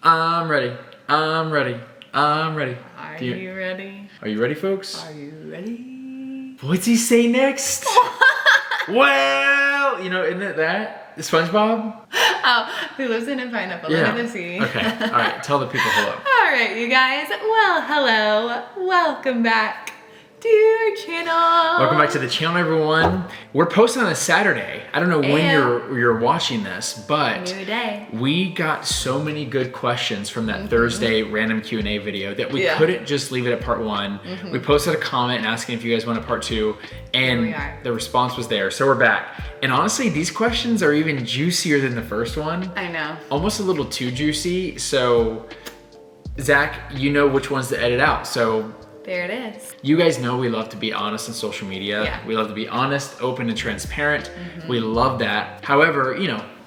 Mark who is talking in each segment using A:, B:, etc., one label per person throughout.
A: I'm ready. I'm ready. I'm ready.
B: Are you ready?
A: Are you ready, folks?
B: Are you ready?
A: What's he say next? Well, isn't it that? SpongeBob?
B: Oh, who lives in a pineapple under the sea.
A: Okay. All right. Tell the people hello.
B: All right, you guys. Well, hello. Welcome back to our channel.
A: Welcome back to the channel, everyone. We're posting on a Saturday. I don't know when you're watching this, but
B: new day.
A: We got so many good questions from that Thursday random Q&A video that we couldn't just leave it at part one. We posted a comment asking if you guys wanted part two, and the response was there. So we're back. And honestly, these questions are even juicier than the first one.
B: I know.
A: Almost a little too juicy. So Zach, you know which ones to edit out. So
B: there it is.
A: you guys know we love to be honest on social media.
B: Yeah.
A: We love to be honest, open, and transparent. We love that. However,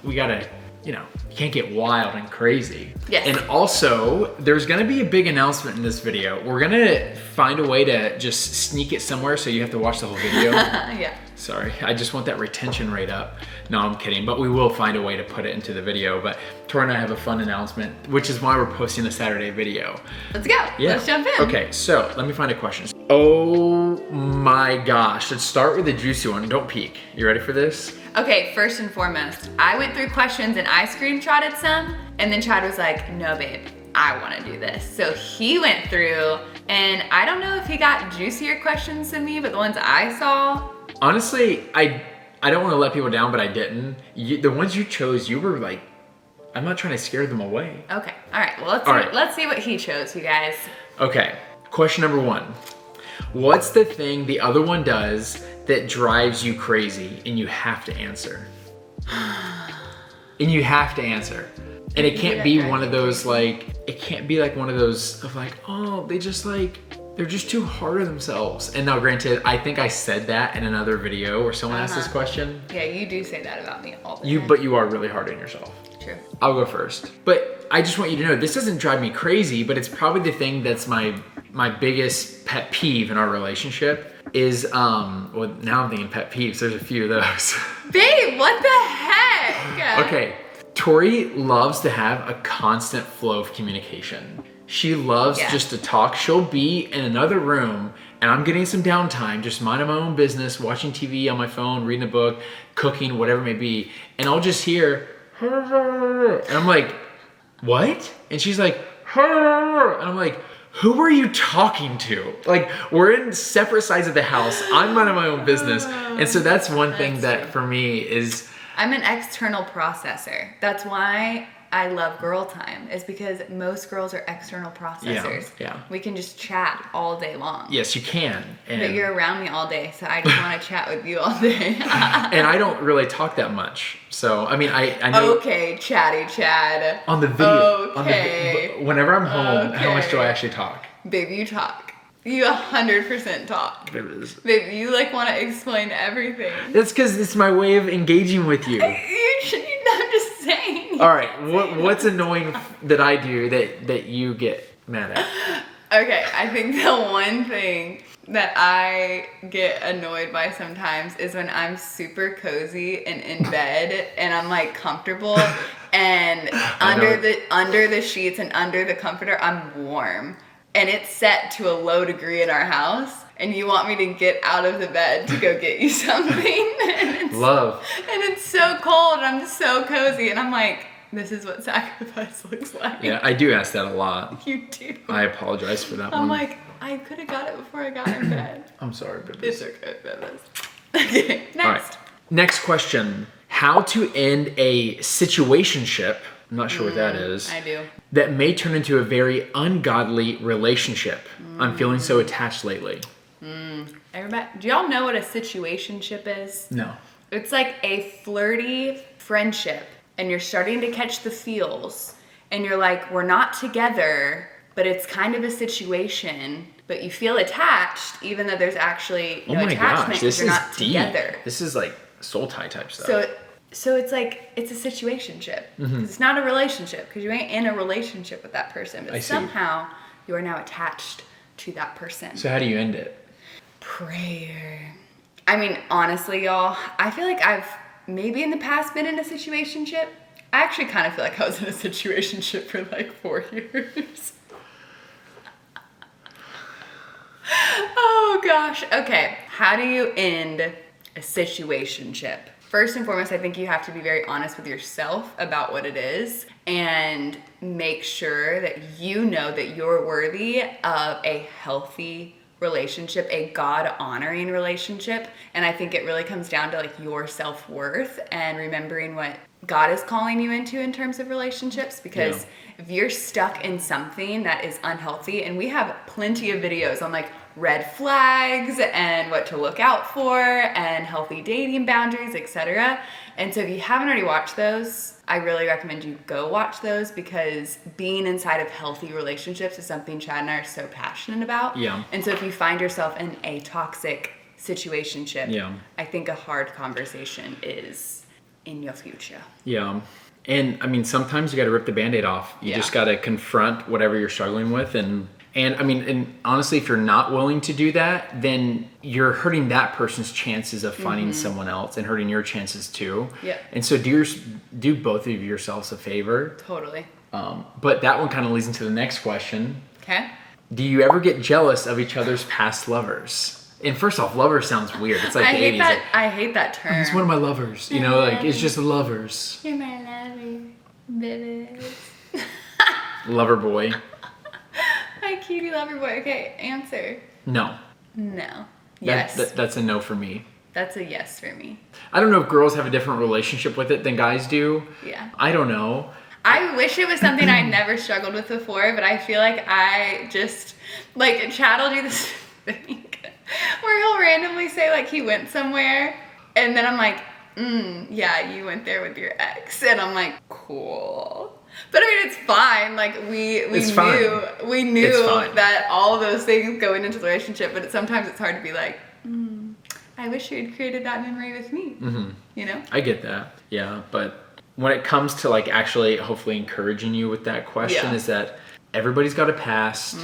A: we gotta, you can't get wild and crazy.
B: Yes.
A: And also, there's gonna be a big announcement in this video. We're gonna find a way to just sneak it somewhere so you have to watch the whole video.
B: Yeah.
A: Sorry, I just want that retention rate up. No, I'm kidding, but we will find a way to put it into the video. But Tori and I have a fun announcement, which is why we're posting the Saturday video.
B: Let's go.
A: Yeah.
B: Let's jump in.
A: Okay, so let me find a question. Oh my gosh, let's start with the juicy one. Don't peek. You ready for this?
B: Okay, first and foremost, I went through questions and I screenshotted some, and then Chad was like, no babe, I wanna do this. So he went through, and I don't know if he got juicier questions than me, but the ones I saw.
A: Honestly, I don't wanna let people down, but I didn't. The ones you chose, you were like, I'm not trying to scare them away.
B: Okay, all right, well, let's see what he chose, you guys.
A: Okay, question number one. What's the thing the other one does that drives you crazy and you have to answer? And you have to answer. And it can't be one of those it can't be like one of those of oh, they're just too hard on themselves. And now granted, I think I said that in another video where someone asked this question.
B: Yeah, you do say that about me all the time.
A: But you are really hard on yourself.
B: True.
A: I'll go first. But I just want you to know, this doesn't drive me crazy, but it's probably the thing that's my biggest pet peeve in our relationship is, well, now I'm thinking pet peeves. There's a few of those.
B: Babe, what the heck?
A: Okay, Tori loves to have a constant flow of communication. She loves just to talk. She'll be in another room and I'm getting some downtime, just minding my own business, watching TV on my phone, reading a book, cooking, whatever it may be. And I'll just hear, and I'm like, what? And she's like, and I'm like, who are you talking to? We're in separate sides of the house. I'm minding my own business. And so that's one thing that for me is,
B: I'm an external processor. That's why I love girl time, is because most girls are external processors.
A: Yeah.
B: We can just chat all day long.
A: yes, you can.
B: But you're around me all day, so I just want to chat with you all day.
A: And I don't really talk that much. So, I mean, I know.
B: Okay, chatty Chad.
A: On the video.
B: Okay.
A: Whenever I'm home, how much do I actually talk?
B: Baby, you talk. You 100% talk. Baby, you want to explain everything.
A: That's because it's my way of engaging with you.
B: I'm just saying.
A: All right, what's annoying that I do that you get mad at?
B: Okay, I think the one thing that I get annoyed by sometimes is when I'm super cozy and in bed and I'm comfortable and under the sheets and under the comforter I'm warm. And it's set to a low degree in our house, and you want me to get out of the bed to go get you something.
A: Love.
B: And it's so cold, and I'm so cozy, and I'm like, this is what sacrifice looks like.
A: Yeah, I do ask that a lot.
B: You do.
A: I apologize for that one.
B: I'm like, I could have got it before I got in bed.
A: I'm sorry, Bibis.
B: It's okay, Bibis. Okay, next.
A: All right. Next question. How to end a situationship, I'm not sure what that is.
B: I do.
A: That may turn into a very ungodly relationship. I'm feeling so attached lately.
B: Everybody, do y'all know what a situationship is?
A: No.
B: It's like a flirty friendship, and you're starting to catch the feels, and you're like, we're not together, but it's kind of a situation, but you feel attached, even though there's actually no attachment because you're not together.
A: This is like soul tie type stuff.
B: So it's it's a situationship. It's not a relationship because you ain't in a relationship with that person, but somehow you are now attached to that person.
A: So how do you end it?
B: Prayer. I mean, honestly, y'all, I feel like I've maybe in the past been in a situationship. I actually kind of feel like I was in a situationship for like 4 years. Oh gosh. Okay. How do you end a situationship? First and foremost, I think you have to be very honest with yourself about what it is and make sure that you know that you're worthy of a healthy relationship, a God-honoring relationship. And I think it really comes down to like your self-worth and remembering what God is calling you into in terms of relationships, because if you're stuck in something that is unhealthy, and we have plenty of videos on like red flags and what to look out for and healthy dating boundaries, etc. And so if you haven't already watched those, I really recommend you go watch those, because being inside of healthy relationships is something Chad and I are so passionate about.
A: Yeah.
B: And so if you find yourself in a toxic situationship, I think a hard conversation is in your future.
A: Yeah. And I mean, sometimes you got to rip the Band-Aid off. You just got to confront whatever you're struggling with. And I mean, and honestly, if you're not willing to do that, then you're hurting that person's chances of finding someone else and hurting your chances too.
B: Yeah.
A: And so do both of yourselves a favor.
B: Totally.
A: But that one kind of leads into the next question.
B: Okay.
A: Do you ever get jealous of each other's past lovers? And first off, lover sounds weird. It's like the 80s.
B: I hate that term.
A: It's one of my lovers. You know, like it's just the lovers.
B: You're my lover, baby.
A: Lover boy.
B: Hi, cutie lover boy. Okay, answer.
A: No.
B: No. Yes.
A: That's a no for me.
B: That's a yes for me.
A: I don't know if girls have a different relationship with it than guys do.
B: Yeah.
A: I don't know.
B: I wish it was something I never struggled with before, but I feel like I just, like, Chad will do this thing where he'll randomly say, like, he went somewhere, and then I'm like, yeah, you went there with your ex, and I'm like, cool. But I mean, it's fine. Like, we knew that all of those things go into the relationship, but sometimes it's hard to be like, I wish you had created that memory with me. You know?
A: I get that. Yeah, but when it comes to like actually hopefully encouraging you with that question is that everybody's got a past,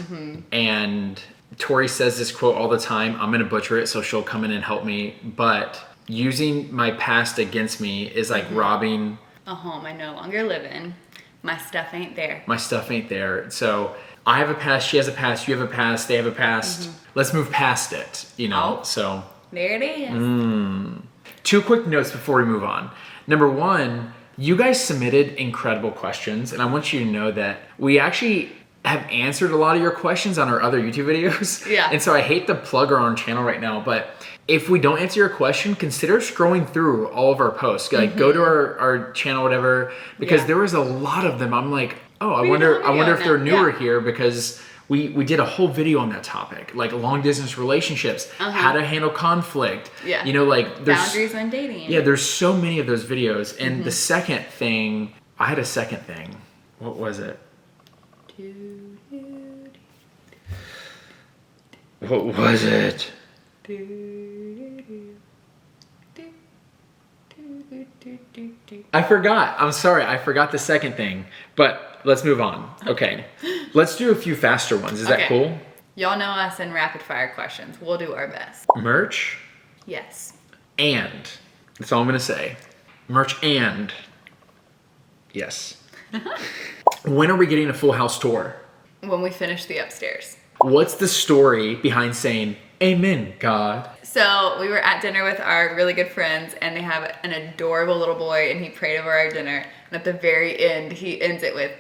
A: and Tori says this quote all the time. I'm going to butcher it, so she'll come in and help me. But using my past against me is like robbing
B: a home I no longer live in. My stuff ain't there.
A: My stuff ain't there. So I have a past, she has a past, you have a past, they have a past. Let's move past it, you know?
B: Oh,
A: so
B: there it is.
A: 2 quick notes before we move on. Number 1, you guys submitted incredible questions, and I want you to know that we actually have answered a lot of your questions on our other YouTube videos.
B: Yeah.
A: And so I hate to plug our own channel right now, but if we don't answer your question, consider scrolling through all of our posts. Like go to our channel, whatever, because there was a lot of them. I'm like, oh, I wonder if they're newer here, because we did a whole video on that topic, like long distance relationships, how to handle conflict. Yeah. You know, like there's
B: boundaries when dating.
A: Yeah, there's so many of those videos. And the second thing, I had a second thing. What was it? What was it? I forgot. I'm sorry. I forgot the second thing. But let's move on. Okay. Let's do a few faster ones. Is that cool?
B: Y'all know us in rapid fire questions. We'll do our best.
A: Merch?
B: Yes.
A: And. That's all I'm going to say. Merch and. Yes. When are we getting a full house tour?
B: When we finish the upstairs.
A: What's the story behind saying, Amen, God?
B: So we were at dinner with our really good friends, and they have an adorable little boy, and he prayed over our dinner. And at the very end, he ends it with,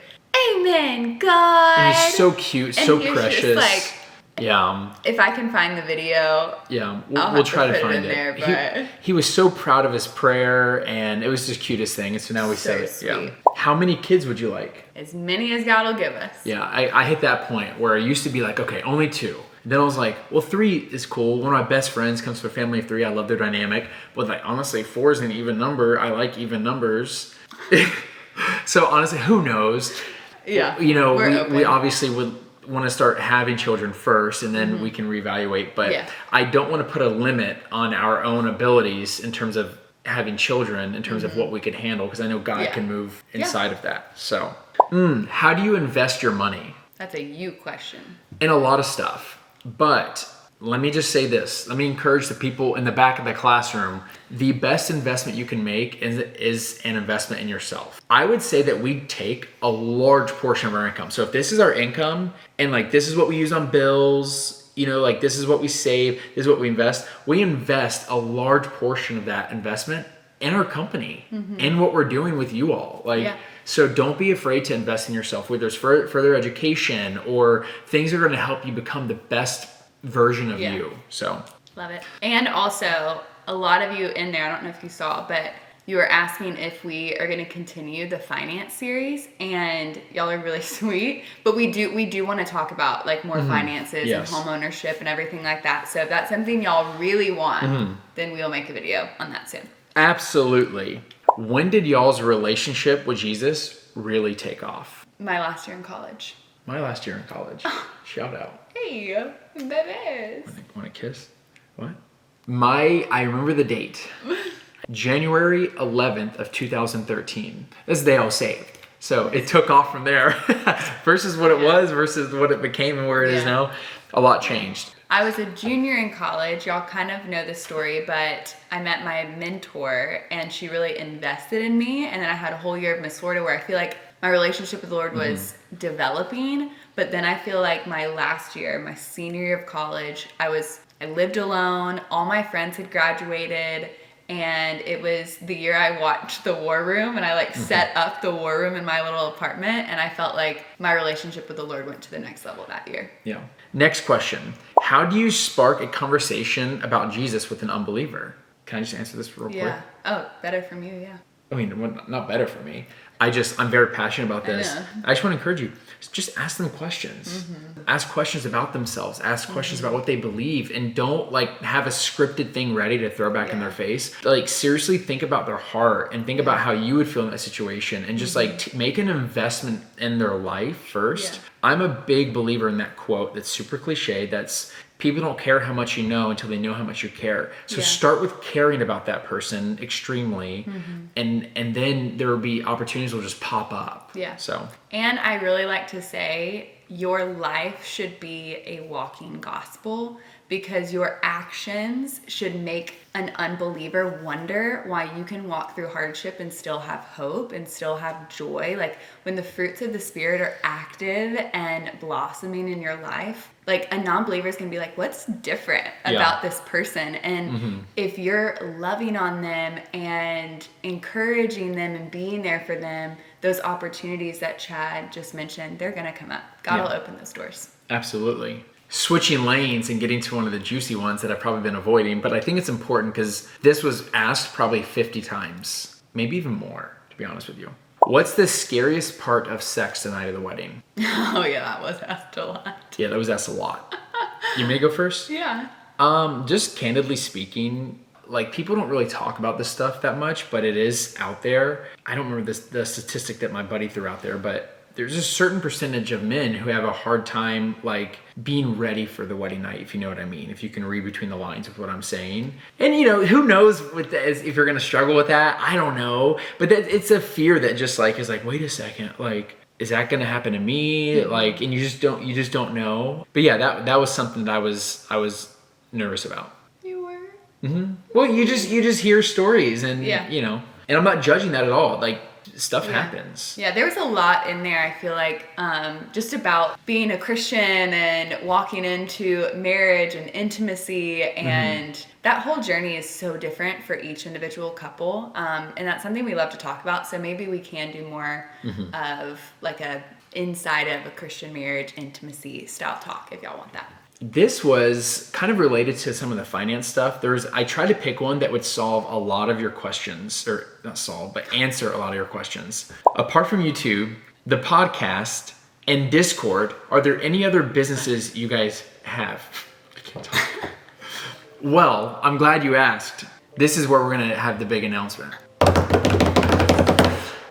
B: Amen, God.
A: And he's so cute, so precious.
B: Like,
A: yeah.
B: If I can find the video,
A: we'll try to find it.
B: There, but
A: he was so proud of his prayer, and it was the cutest thing. And so now we say it.
B: Sweet.
A: Yeah. How many kids would you like?
B: As many as God will give us.
A: Yeah, I hit that point where I used to be like, okay, only 2. Then I was like, well, 3 is cool. One of my best friends comes from a family of 3. I love their dynamic. But like, honestly, 4 is an even number. I like even numbers. So honestly, who knows?
B: Yeah.
A: You know, we obviously would want to start having children first, and then we can reevaluate. But I don't want to put a limit on our own abilities in terms of having children, in terms of what we could handle, because I know God can move inside of that. So, how do you invest your money?
B: That's a you question.
A: In a lot of stuff. But let me just say this. Let me encourage the people in the back of the classroom. The best investment you can make is an investment in yourself. I would say that we take a large portion of our income. So if this is our income and like this is what we use on bills, you know, like this is what we save, this is what we invest a large portion of that investment in our company, in what we're doing with you all. Like, so don't be afraid to invest in yourself, whether it's further education or things that are going to help you become the best version of you. So
B: love it. And also a lot of you in there, I don't know if you saw, but you were asking if we are going to continue the finance series, and y'all are really sweet, but we do want to talk about like more finances and home ownership and everything like that. So if that's something y'all really want, then we'll make a video on that soon.
A: Absolutely. When did y'all's relationship with Jesus really take off?
B: My last year in college.
A: My last year in college. Shout out.
B: Hey, babies.
A: Want a kiss? What? I remember the date. January 11th of 2013. This is the day I was saved. So it took off from there versus what it was versus what it became and where it is now. A lot changed.
B: I was a junior in college. Y'all kind of know the story, but I met my mentor and she really invested in me. And then I had a whole year of Miss Florida where I feel like my relationship with the Lord was developing. But then I feel like my last year, my senior year of college, I lived alone. All my friends had graduated. And it was the year I watched The War Room, and I like set up the War Room in my little apartment, and I felt like my relationship with the Lord went to the next level that year.
A: Yeah. Next question. How do you spark a conversation about Jesus with an unbeliever? Can I just answer this real quick?
B: Yeah. Oh, better from you, yeah.
A: I mean, not better for me. I'm very passionate about this. I just want to encourage you. Just ask them questions. Ask questions about themselves. Ask questions about what they believe, and don't like have a scripted thing ready to throw back in their face. Like seriously think about their heart and think about how you would feel in that situation, and just like make an investment in their life first. I'm a big believer in that quote that's super cliche. That's people don't care how much you know until they know how much you care. So start with caring about that person extremely, and then there will be opportunities will just pop up.
B: Yeah.
A: So.
B: And I really like to say your life should be a walking gospel, because your actions should make an unbeliever wonder why you can walk through hardship and still have hope and still have joy. Like when the fruits of the Spirit are active and blossoming in your life, like a non-believer is going to be like, what's different about this person? And if you're loving on them and encouraging them and being there for them, those opportunities that Chad just mentioned, they're going to come up. God will open those doors.
A: Absolutely. Switching lanes and getting to one of the juicy ones that I've probably been avoiding, but I think it's important because this was asked probably 50 times, maybe even more, to be honest with you. What's the scariest part of sex the night of the wedding?
B: Oh yeah, that was asked a lot.
A: Yeah, that was asked a lot. You may go first?
B: Yeah.
A: Just candidly speaking, like people don't really talk about this stuff that much, but it is out there. I don't remember the statistic that my buddy threw out there, but there's a certain percentage of men who have a hard time like being ready for the wedding night, if you know what I mean, if you can read between the lines of what I'm saying. And you know, who knows if you're gonna struggle with that, I don't know. But it's a fear that just like is like, wait a second, like, is that gonna happen to me? Like, and you just don't know. But yeah, that was something that I was nervous about.
B: You were?
A: Well, you just hear stories and you know, and I'm not judging that at all. Like, stuff happens.
B: Yeah, there was a lot in there, I feel like, just about being a Christian and walking into marriage and intimacy, and that whole journey is so different for each individual couple, and that's something we love to talk about, so maybe we can do more of like a inside of a Christian marriage intimacy style talk if y'all want that.
A: This was kind of related to some of the finance stuff. I tried to pick one that would solve a lot of your questions, or not solve, but answer a lot of your questions. Apart from YouTube, the podcast, and Discord, are there any other businesses you guys have? I can't talk. Well, I'm glad you asked. This is where we're gonna have the big announcement.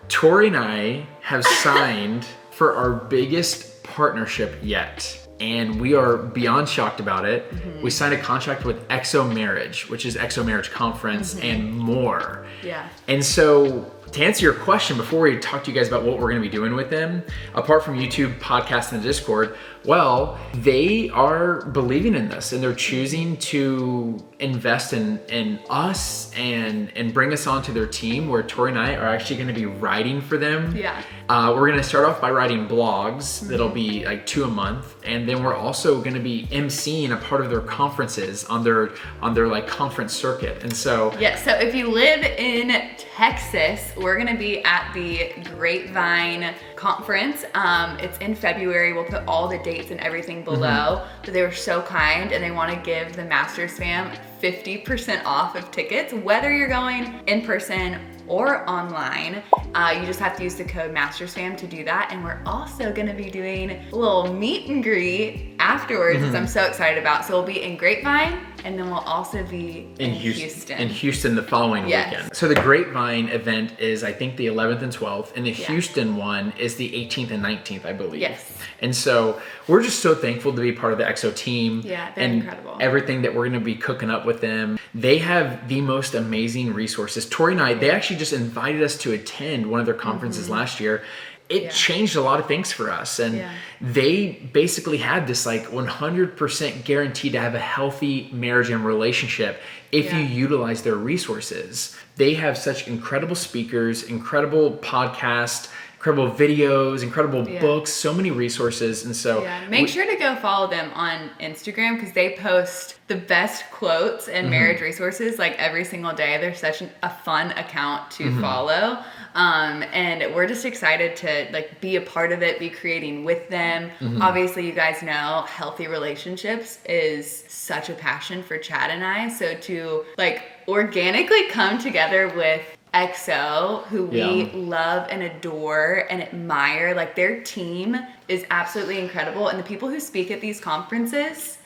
A: Tori and I have signed for our biggest partnership yet. And we are beyond shocked about it. We signed a contract with EXO Marriage, which is EXO Marriage Conference and more.
B: Yeah.
A: And so To answer your question, before we talk to you guys about what we're going to be doing with them, apart from YouTube, podcast, and the Discord, well, they are believing in this and they're choosing to invest in us and bring us onto their team, where Tori and I are actually going to be writing for them.
B: Yeah.
A: We're going to start off by writing blogs that'll be like 2 a month, and then we're also going to be emceeing a part of their conferences on their like conference circuit. And so
B: yeah, so if you live in Texas, we're going to be at the Grapevine conference. It's in February. We'll put all the dates and everything below. But they were so kind, and they want to give the Masters fam 50% off of tickets, whether you're going in person or online. You just have to use the code MastersFam to do that. And we're also gonna be doing a little meet and greet afterwards, which I'm so excited about. So we'll be in Grapevine, and then we'll also be in Houston.
A: In Houston the following weekend. So the Grapevine event is, I think, the 11th and 12th, and the Houston one is the 18th and 19th, I believe.
B: Yes.
A: And so we're just so thankful to be part of the EXO team.
B: Yeah, they're
A: and
B: incredible.
A: Everything that we're going to be cooking up with them. They have the most amazing resources. Tori and I, they actually just invited us to attend one of their conferences last year. It changed a lot of things for us. And they basically had this like 100% guaranteed to have a healthy marriage and relationship if you utilize their resources. They have such incredible speakers, incredible podcasts, incredible videos, incredible books, so many resources. And so
B: make sure to go follow them on Instagram, because they post the best quotes and marriage resources like every single day. They're such a fun account to follow. And we're just excited to like be a part of it, be creating with them. Obviously, you guys know healthy relationships is such a passion for Chad and I. So to like organically come together with EXO, who we love and adore and admire, like their team is absolutely incredible. And the people who speak at these conferences,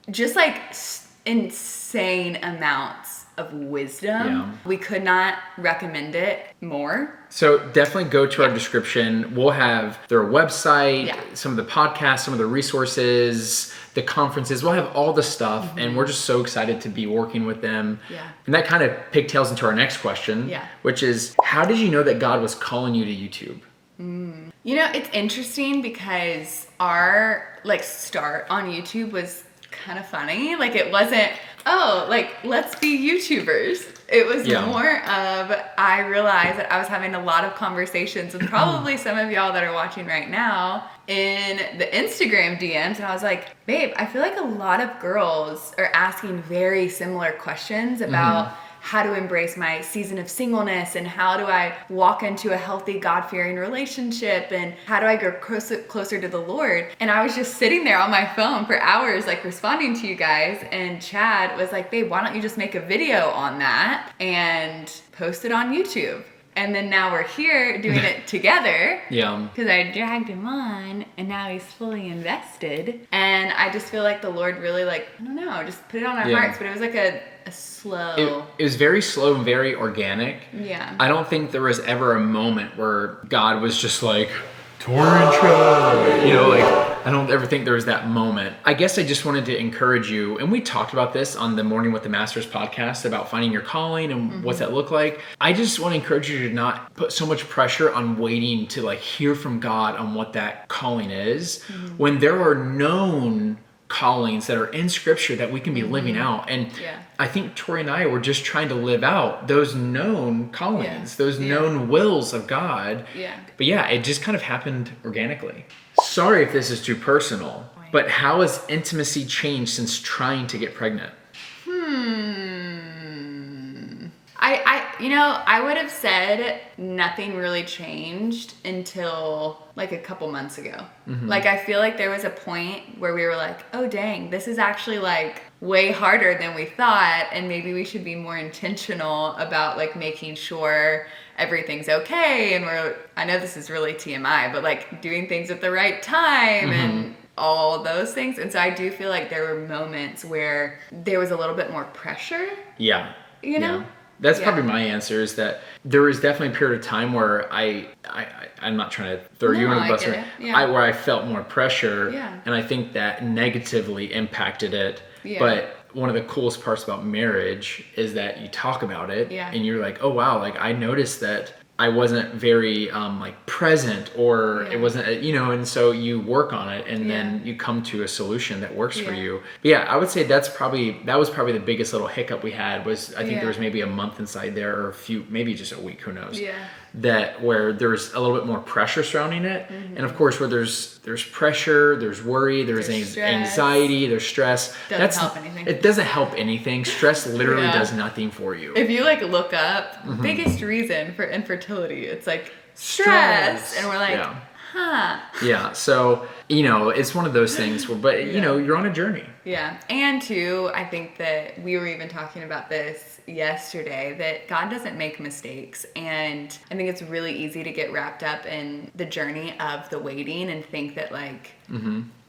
B: just like insane amounts of wisdom. We could not recommend it more.
A: So definitely go to our description. We'll have their website, some of the podcasts, some of the resources, the conferences. We'll have all the stuff, and we're just so excited to be working with them. And that kind of pigtails into our next question, which is, how did you know that God was calling you to YouTube?
B: You know, it's interesting because our like start on YouTube was kind of funny. Like it wasn't, oh, like let's be YouTubers. It was more of, I realized that I was having a lot of conversations with probably some of y'all that are watching right now in the Instagram DMs. And I was like, babe, I feel like a lot of girls are asking very similar questions about how to embrace my season of singleness, and how do I walk into a healthy, God-fearing relationship, and how do I grow closer to the Lord. And I was just sitting there on my phone for hours, like responding to you guys, and Chad was like, babe, why don't you just make a video on that and post it on YouTube? And then now we're here doing it together. Because I dragged him on, and now he's fully invested. And I just feel like the Lord really, like, I don't know, just put it on our hearts. But it was like a slow.
A: It was very slow and very organic. I don't think there was ever a moment where God was just like, Tori and Chad. You know, like, I don't ever think there was that moment. I guess I just wanted to encourage you, and we talked about this on the Morning with the Masters podcast about finding your calling and what's that look like. I just want to encourage you to not put so much pressure on waiting to like hear from God on what that calling is, when there are known callings that are in scripture that we can be living out. And I think Tori and I were just trying to live out those known callings, those known wills of God. But it just kind of happened organically. Sorry if this is too personal, but how has intimacy changed since trying to get pregnant?
B: I would have said nothing really changed until like a couple months ago. Like, I feel like there was a point where we were like, oh dang, this is actually like way harder than we thought, and maybe we should be more intentional about like making sure everything's okay, and I know this is really TMI, but like doing things at the right time and all those things. And so I do feel like there were moments where there was a little bit more pressure. You know?
A: That's probably my answer, is that there was definitely a period of time where I'm not trying to throw you under the bus, where I felt more pressure, and I think that negatively impacted it. But one of the coolest parts about marriage is that you talk about it and you're like, oh wow, like I noticed that I wasn't very like present, or it wasn't, you know, and so you work on it, and then you come to a solution that works for you. But yeah, I would say that was probably the biggest little hiccup we had was, I think there was maybe a month inside there, or a few, maybe just a week, who knows. That where there's a little bit more pressure surrounding it. And of course, where there's pressure, there's worry, there's anxiety, there's stress.
B: Doesn't help anything.
A: It doesn't help anything. Stress literally does nothing for you.
B: If you like look up, biggest reason for infertility, it's like stress. And we're like,
A: Yeah, so, you know, it's one of those things where, but, you know, you're on a journey.
B: Yeah, and too, I think that we were even talking about this yesterday, that God doesn't make mistakes. And I think it's really easy to get wrapped up in the journey of the waiting and think that like,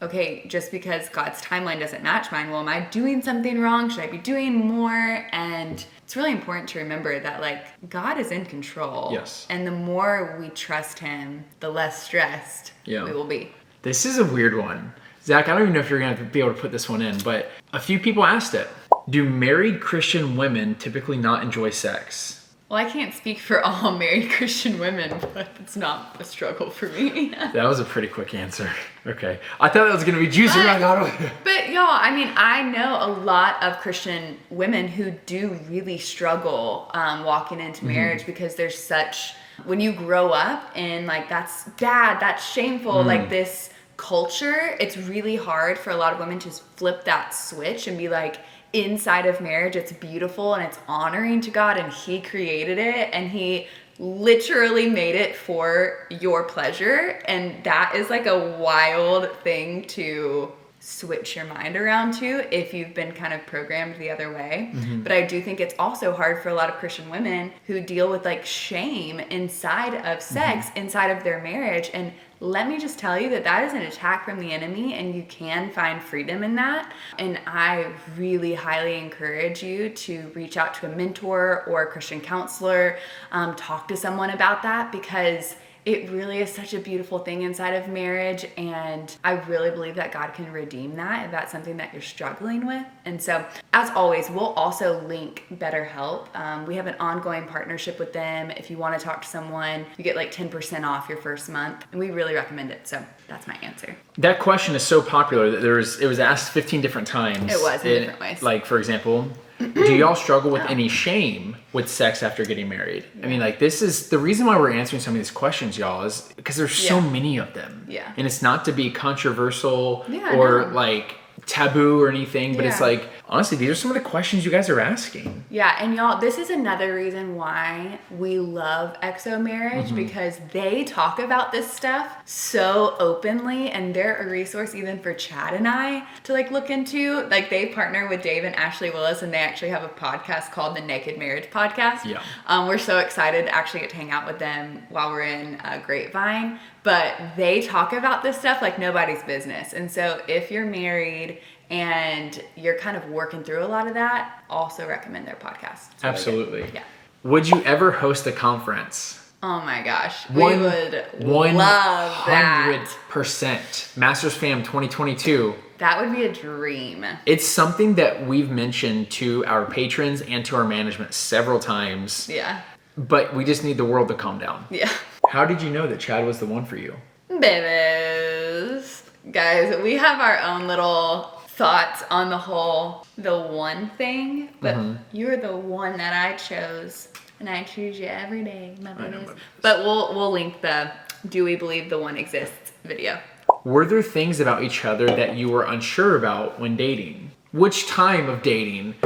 B: okay, just because God's timeline doesn't match mine, well, am I doing something wrong? Should I be doing more? And it's really important to remember that like God is in control.
A: Yes.
B: And the more we trust him, the less stressed we will be.
A: This is a weird one. Zach, I don't even know if you're going to be able to put this one in, but a few people asked it. Do married Christian women typically not enjoy sex?
B: Well, I can't speak for all married Christian women, but it's not a struggle for me.
A: That was a pretty quick answer. Okay. I thought that was going to be juicy.
B: But y'all, I mean, I know a lot of Christian women who do really struggle walking into marriage because there's such, when you grow up and like that's bad, that's shameful, like this culture, it's really hard for a lot of women to flip that switch and be like, inside of marriage, it's beautiful and it's honoring to God, and he created it and he literally made it for your pleasure. And that is like a wild thing to switch your mind around to if you've been kind of programmed the other way. But I do think it's also hard for a lot of Christian women who deal with like shame inside of sex, inside of their marriage. And let me just tell you that that is an attack from the enemy, and you can find freedom in that. And I really highly encourage you to reach out to a mentor or a Christian counselor, talk to someone about that, because it really is such a beautiful thing inside of marriage, and I really believe that God can redeem that if that's something that you're struggling with. And so, as always, we'll also link BetterHelp. We have an ongoing partnership with them. If you want to talk to someone, you get like 10% off your first month, and we really recommend it. So that's my answer.
A: That question is so popular that it was asked 15 different times.
B: It was in different ways.
A: Like, for example, do y'all struggle with any shame with sex after getting married? I mean, like, this is the reason why we're answering some of these questions, y'all, is because there's so many of them.
B: Yeah.
A: And it's not to be controversial or like taboo or anything, but it's like, honestly, these are some of the questions you guys are asking.
B: Yeah, and y'all, this is another reason why we love Exo Marriage, because they talk about this stuff so openly, and they're a resource even for Chad and I to like look into. Like, they partner with Dave and Ashley Willis, and they actually have a podcast called the Naked Marriage Podcast. Yeah. We're so excited to actually get to hang out with them while we're in Grapevine. But they talk about this stuff like nobody's business. And so if you're married and you're kind of working through a lot of that, also recommend their podcast. It's
A: Absolutely.
B: Really good. Yeah.
A: Would you ever host a conference?
B: Oh my gosh. We would love that.
A: 100%. Masters Fam 2022.
B: That would be a dream.
A: It's something that we've mentioned to our patrons and to our management several times.
B: Yeah.
A: But we just need the world to calm down.
B: Yeah.
A: How did you know that Chad was the one for you?
B: Babies. Guys, we have our own little thoughts on the one thing, but you're the one that I chose, and I choose you every day, my babies. But we'll link the Do We Believe the One Exists video.
A: Were there things about each other that you were unsure about when dating? Which time of dating?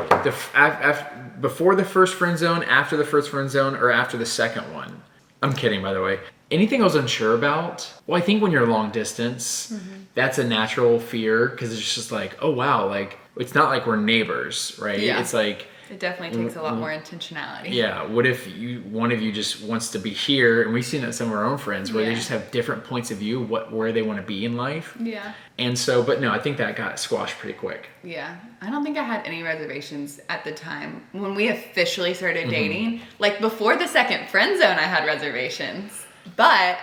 A: Before the first friend zone, after the first friend zone, or after the second one? I'm kidding, by the way. Anything I was unsure about? Well, I think when you're long distance, that's a natural fear, because it's just like, oh wow, like it's not like we're neighbors, right?
B: Yeah.
A: It's like,
B: it definitely takes a lot more intentionality.
A: Yeah. What if one of you just wants to be here, and we've seen that some of our own friends where they just have different points of view, where they want to be in life.
B: Yeah.
A: And so, but no, I think that got squashed pretty quick.
B: Yeah. I don't think I had any reservations at the time when we officially started dating. Like, before the second friend zone, I had reservations. But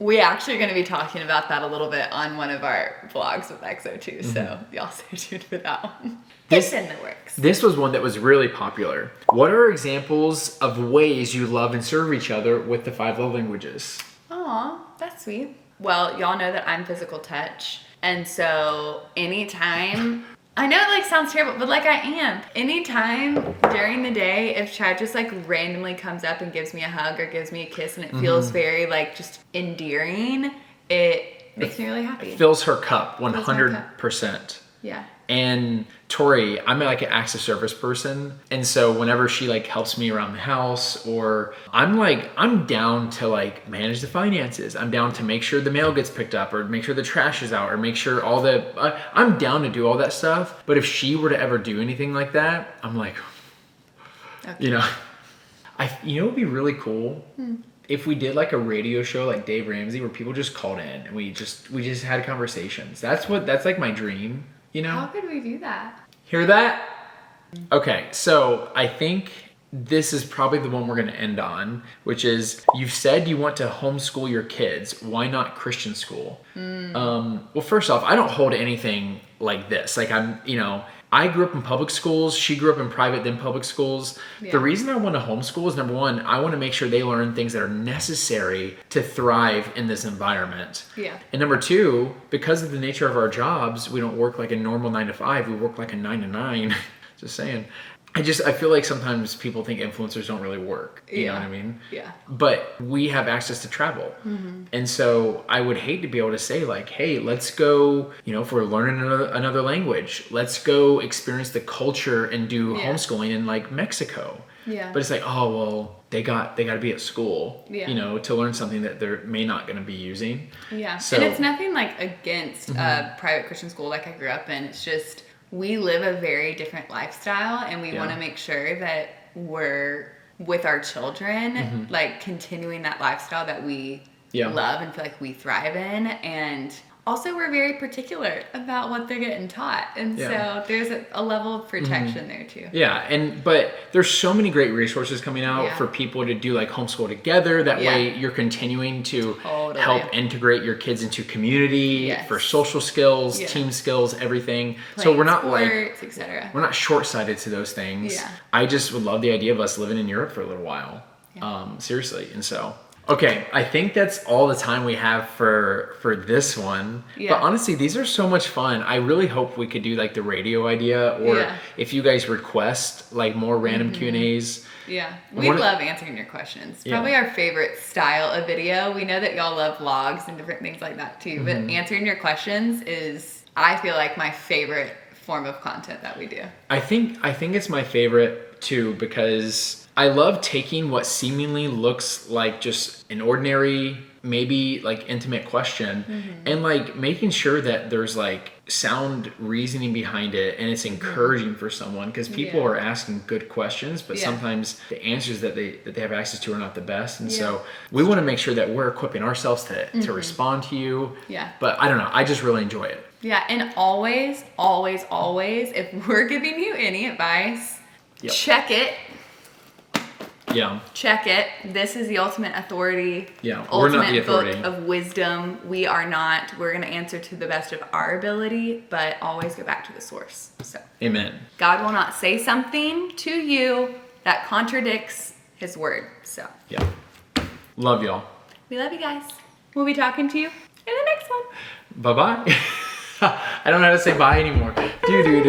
B: We actually are going to be talking about that a little bit on one of our vlogs with EXO too, so y'all stay tuned for that one. It's in the works.
A: This was one that was really popular. What are examples of ways you love and serve each other with the 5 love languages?
B: Aw, that's sweet. Well, y'all know that I'm physical touch, and so anytime... I know it like sounds terrible, but like I am. Anytime during the day, if Chad just like randomly comes up and gives me a hug or gives me a kiss and it feels very like just endearing, it makes me really happy.
A: It fills her cup 100%.
B: Yeah.
A: And Tori, I'm like an acts of service person. And so whenever she like helps me around the house, or I'm down to like manage the finances. I'm down to make sure the mail gets picked up or make sure the trash is out or make sure I'm down to do all that stuff. But if she were to ever do anything like that, I'm like, okay. You know it would be really cool if we did like a radio show like Dave Ramsey where people just called in and we just had conversations. That's like my dream. You know?
B: How could we do that?
A: Hear that? Okay, so I think this is probably the one we're going to end on, which is you've said you want to homeschool your kids. Why not Christian school? Well, first off, I don't hold anything like this. Like I grew up in public schools. She grew up in private, then public schools. Yeah. The reason I want to homeschool is, number one, I want to make sure they learn things that are necessary to thrive in this environment.
B: Yeah.
A: And number two, because of the nature of our jobs, we don't work like a normal 9 to 5. We work like a 9 to 9. Just saying. I feel like sometimes people think influencers don't really work. You know what I mean?
B: Yeah.
A: But we have access to travel. And so I would hate to be able to say like, hey, let's go, if we're learning another language, let's go experience the culture and do homeschooling in like Mexico.
B: Yeah.
A: But it's like, oh, well, they got to be at school, to learn something that they're may not going to be using. Yeah. So,
B: and it's nothing like against a private Christian school like I grew up in. It's just, we live a very different lifestyle and we want to make sure that we're with our children, like continuing that lifestyle that we love and feel like we thrive in. And also we're very particular about what they're getting taught. And so there's a level of protection there too.
A: Yeah. But there's so many great resources coming out for people to do like homeschool together. That way you're continuing to help integrate your kids into community for social skills, team skills, everything.
B: Playing
A: so we're not
B: sports, etc.
A: We're not short-sighted to those things. Yeah. I just would love the idea of us living in Europe for a little while. Yeah. Seriously. And so... Okay, I think that's all the time we have for this one. Yeah. But honestly, these are so much fun. I really hope we could do like the radio idea, or if you guys request like more random Q&As.
B: Yeah, we love answering your questions. Probably our favorite style of video. We know that y'all love vlogs and different things like that too, but answering your questions is, I feel like, my favorite form of content that we do. I think it's my favorite too, because I love taking what seemingly looks like just an ordinary, maybe like intimate question, and like making sure that there's like sound reasoning behind it and it's encouraging for someone, because people are asking good questions, but sometimes the answers that they have access to are not the best. And so we want to make sure that we're equipping ourselves to respond to you. Yeah. But I don't know, I just really enjoy it. Yeah, and always, always, always, if we're giving you any advice, check it. Yeah. Check it. This is the ultimate authority. Yeah. We're not the authority. Book of wisdom. We are not. We're going to answer to the best of our ability, but always go back to the source. So. Amen. God will not say something to you that contradicts his word. So. Yeah. Love y'all. We love you guys. We'll be talking to you in the next one. Bye-bye. I don't know how to say bye anymore. Do. Do.